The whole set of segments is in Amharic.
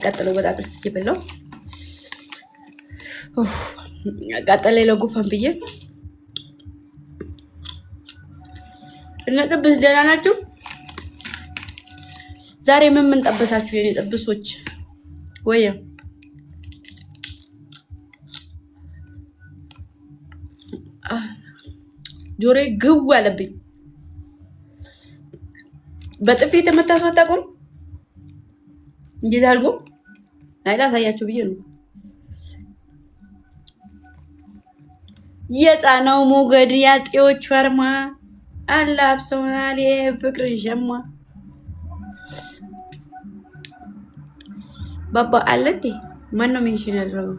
ቀጥሎ በጣጥስ ይበለው ቀጥሎ ለጉፋን ብዬ እና ጥብስ ደህና ናችሁ? ዛሬ ምን ጠበሳችሁ የኔ ጥብሶች? ወይ ጆሬ ግው አለብኝ። በጥፊ የተመታሱ አታውቁም? እንዴት አድርጎ ላሳያችሁ ብዬ ነው። የጣናው ሞገድ ያጼዎች ፈርማ አላብሰውናል የፍቅርን ሸማ። ባባ አለ እንዴ? ማን ነው ሜንሽን ያደረገው?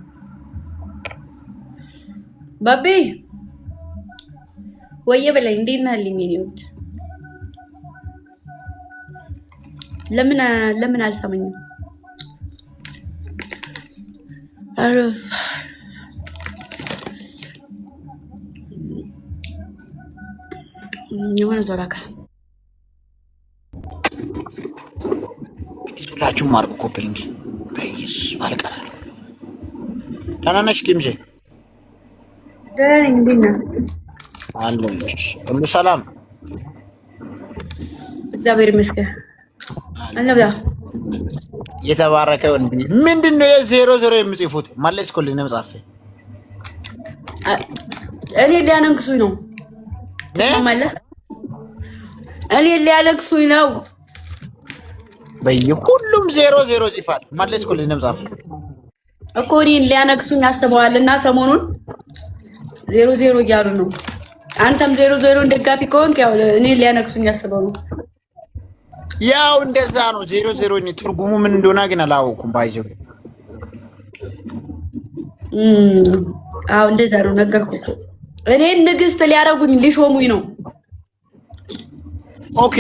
ባቤ ወየ በላይ እንዴት ነህ? ሊሚኒውት ለምን አልሰማኝም? አረፍ የሆነ ዞራካ ሁላችሁም አርጉ ኮፕሊንግ በይስ ማለቀራል። ደህና ነሽ ኪምጄ? ደህና ነኝ። እንዴት ነህ? አለሁልሽ። ሁሉ ሰላም? እግዚአብሔር ይመስገን። አለብላ የተባረከው እንዴ! ምንድነው የዜሮ ዜሮ የምጽፉት? ማለስኩልኝ ነው መጻፍ። እኔ ሊያነክሱኝ ነው ማለት እኔ ሊያነክሱኝ ነው። ሁሉም ዜሮ ዜሮ ይጽፋል። ማለስኩልኝ ነው መጻፍ እኮ እኔን ሊያነክሱኝ አስበዋልና ሰሞኑን ዜሮ ዜሮ እያሉ ነው። አንተም ዜሮ ዜሮ ደጋፊ ከሆንክ ያው እኔ ሊያነክሱኝ አስበው ነው። ያው እንደዛ ነው። ዜሮ ዜሮ ነው ትርጉሙ ምን እንደሆነ ግን አላወኩም። ባይዘው አው እንደዛ ነው ነገርኩት። እኔ ንግስት ሊያረጉኝ ሊሾሙኝ ነው። ኦኬ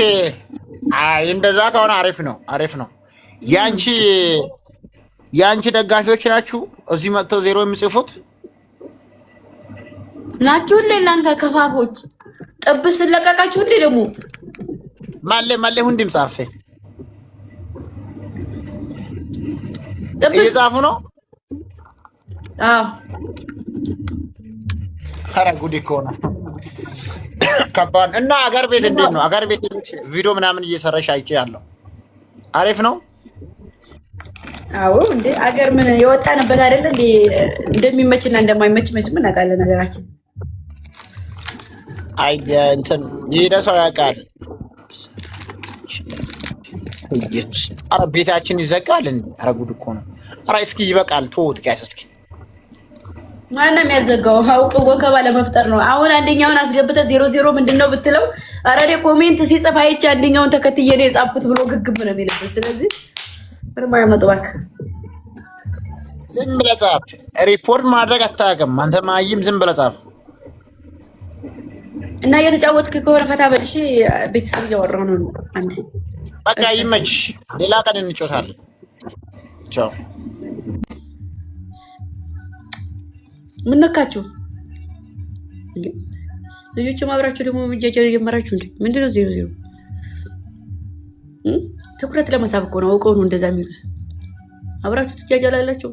አይ እንደዛ ከሆነ አሪፍ ነው። ያንቺ ደጋፊዎች ናችሁ እዚህ መጥተው ዜሮ የሚጽፉት ናችሁ። ለላንተ ከፋፎች ጥብስ ለቀቃችሁ እንዴ? ደግሞ ማለ ሁንዲም ጻፈ እየጻፉ ነው። አዎ ኧረ ጉድ እኮ ነው። ከባድ እና አገር ቤት እንዴት ነው? አገር ቤት ቪዲዮ ምናምን እየሰራሽ አይቻለሁ። አሪፍ ነው። አዎ እንዴ አገር ምን የወጣንበት አይደለ እንዴ? እንደሚመችና እንደማይመች መቼም እናውቃለን ነገራችን። አይ እንትን የሄደ ሰው ያውቃል። ኧረ ቤታችን ይዘጋል እንዴ? ኧረ ጉድ እኮ ነው። ኧረ እስኪ ይበቃል። ተውት ጋይስ እስኪ ማንም ያዘጋው አውቀ ወከባ ለመፍጠር ነው። አሁን አንደኛውን አስገብተህ ዜሮ ዜሮ ምንድነው ብትለው ኧረ እኔ ኮሜንት ሲጽፍ አይቼ አንደኛውን ተከትዬ ነው የጻፍኩት ብሎ ግግም ነው የሚልበት። ስለዚህ ምንም አይመጡ እባክህ። ዝም ብለህ ጻፍ። ሪፖርት ማድረግ አታውቅም አንተ ማይም። ዝም ብለህ ጻፍ እና እየተጫወትክ ከሆነ ፈታ በልሽ። ቤተሰብ እያወራሁ ነው። አንዴ በቃ ይመች። ሌላ ቀን እንጫወታለን። ቻው። ምን ነካችሁ ልጆቹ? ማብራችሁ ደግሞ ምጃጃው የጀመራችሁ እንዴ? ምንድነው ዜሮ ዜሮ? ትኩረት ለመሳብ እኮ ነው። አውቀው ነው እንደዛ የሚሉት። አብራችሁ ትጃጃላላችሁ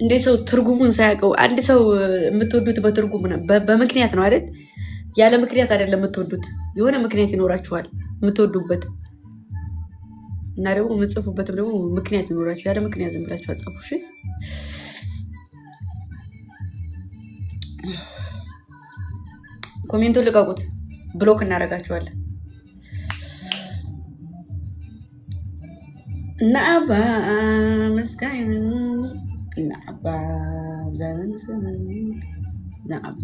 እንዴ? ሰው ትርጉሙን ሳያውቀው አንድ ሰው የምትወዱት በትርጉም ነው፣ በምክንያት ነው አይደል? ያለ ምክንያት አይደለም የምትወዱት። የሆነ ምክንያት ይኖራችኋል የምትወዱበት እና ደግሞ የምትጽፉበትም ደግሞ ምክንያት ይኖራችሁ። ያለ ምክንያት ዝም ብላችሁ አጻፉ። እሺ ኮሜንቱን ልቀቁት፣ ብሎክ እናደርጋችኋለን። ናባ መስጋይ ናባ ዘመን ናባ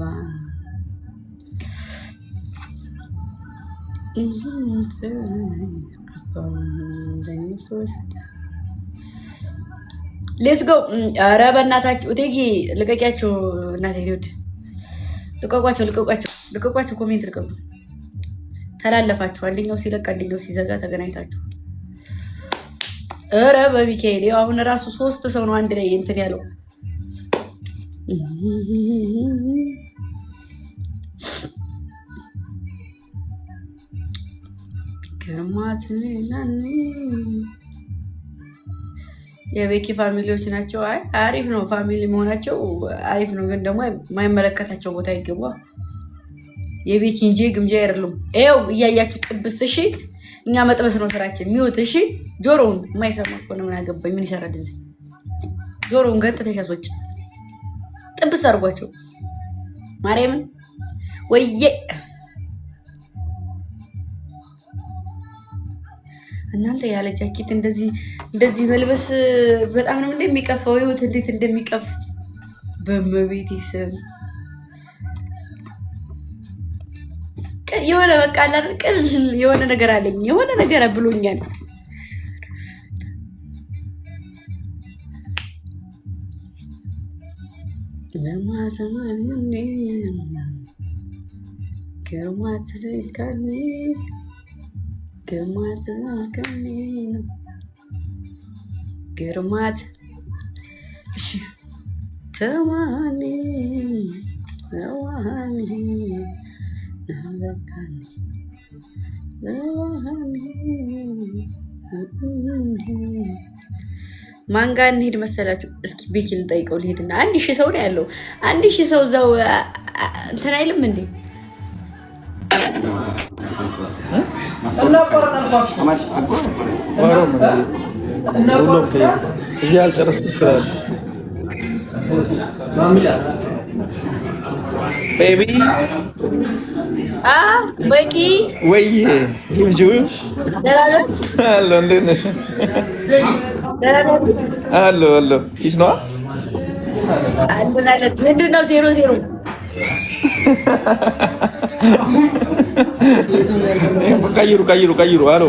ሌትስ ጎ። ኧረ በእናታችሁ እቴጌ ልቀቂያቸው። እናቴ ሊወድ ልቀቋቸው። ኮሜንት ልቀቁ። ተላለፋችሁ። አንደኛው ሲለቅ አንደኛው ሲዘጋ ተገናኝታችሁ። ኧረ በሚካኤል ያው አሁን ራሱ 3 ሰው ነው አንድ ላይ እንትን ያለው። ከማትላኒ የቤኪ ፋሚሊዎች ናቸው። አይ አሪፍ ነው፣ ፋሚሊ መሆናቸው አሪፍ ነው። ግን ደግሞ የማይመለከታቸው ቦታ ይገባ። የቤኪ እንጂ ግምጃ አይደሉም። ይኸው እያያችሁ ጥብስ። እሺ እኛ መጥበስ ነው ስራችን። ሚውት። እሺ ጆሮውን የማይሰማ እኮ ነው። ምን አገባኝ? ምን ይሰራል እዚህ? ጆሮውን ገጥተሽ አስወጪ። ጥብስ አድርጓቸው ማርያምን ወይዬ። እናንተ ያለ ጃኬት እንደዚህ መልበስ በጣም ነው እንደሚቀፋው። ይሁት እንዴት እንደሚቀፍ በመቤቴ ስም የሆነ በቃ አላደርቅል የሆነ ነገር አለኝ፣ የሆነ ነገር ብሎኛል። ግርማት እሺ ተማኒ ማን ጋር እንሂድ መሰላችሁ? እስኪ ቤኪ ልጠይቀው ልሄድና 1000 ሰው ነው ያለው። 1000 ሰው እዛው እንትን አይልም እንዴ? እዚህ አልጨረስኩም ስራ ቤቢ ቤኪ ወይ ጊምጁ አሎ፣ እንዴት ነሽ? አሎ ኪስ ነው አልበላለት። ምንድን ነው 00? ቀይሩ። አሎ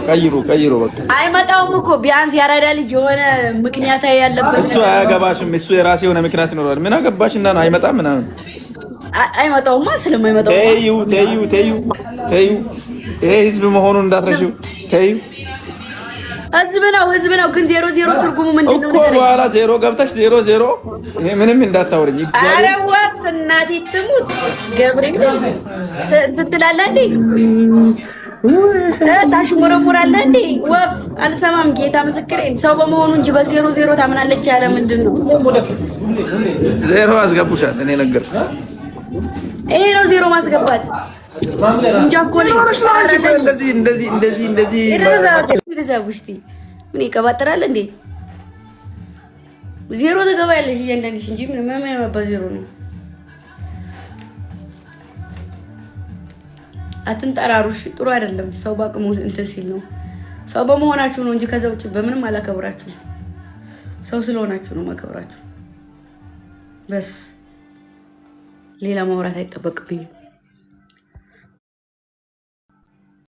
ቀይሩ። በቃ አይመጣውም እኮ ቢያንስ ያራዳ ልጅ የሆነ ምክንያት ያለበት። እሱ አያገባሽም። እሱ የራሴ የሆነ ምክንያት ይኖራል። ምን አገባሽ እና ነው አይመጣም ምናምን። አይመጣውማ ስለማይመጣው ተይው። ይሄ ህዝብ መሆኑን እንዳትረሺው። ተይው። ህዝብ ነው ግን 00 ትርጉሙ ምንድን ነው? እኮ በኋላ 0 ገብተሽ 00 ይሄ ምንም እንዳታወርኝ። ኧረ ወፍ እናቴ ትሙት ገብርኤል እንትን ትላለህ እንዴ? ታሽሞረሞራለህ እንዴ? ወፍ አልሰማም። ጌታ ምስክሬን ሰው በመሆኑ እንጂ በ00 ታምናለች ያለ ምንድን ነው? 0 አስገቡሻል። እኔ ነገርኩሽ። ይሄ ነው 0 ማስገባት እንጃ እኮ ነው። እንደዚህ ውስጥ ምን ይቀባጥራል እንዴ? 0 ትገባያለሽ እያንዳንድሽ እንጂ ምን ያመጣው 0 ነው። አትንጠራሩሽ፣ ጥሩ አይደለም። ሰው ባቅሙ እንትን ሲል ነው። ሰው በመሆናችሁ ነው እንጂ ከዛ ውጭ በምንም አላከብራችሁ። ሰው ስለሆናችሁ ነው ማከብራችሁ። በስ ሌላ ማውራት አይጠበቅብኝም።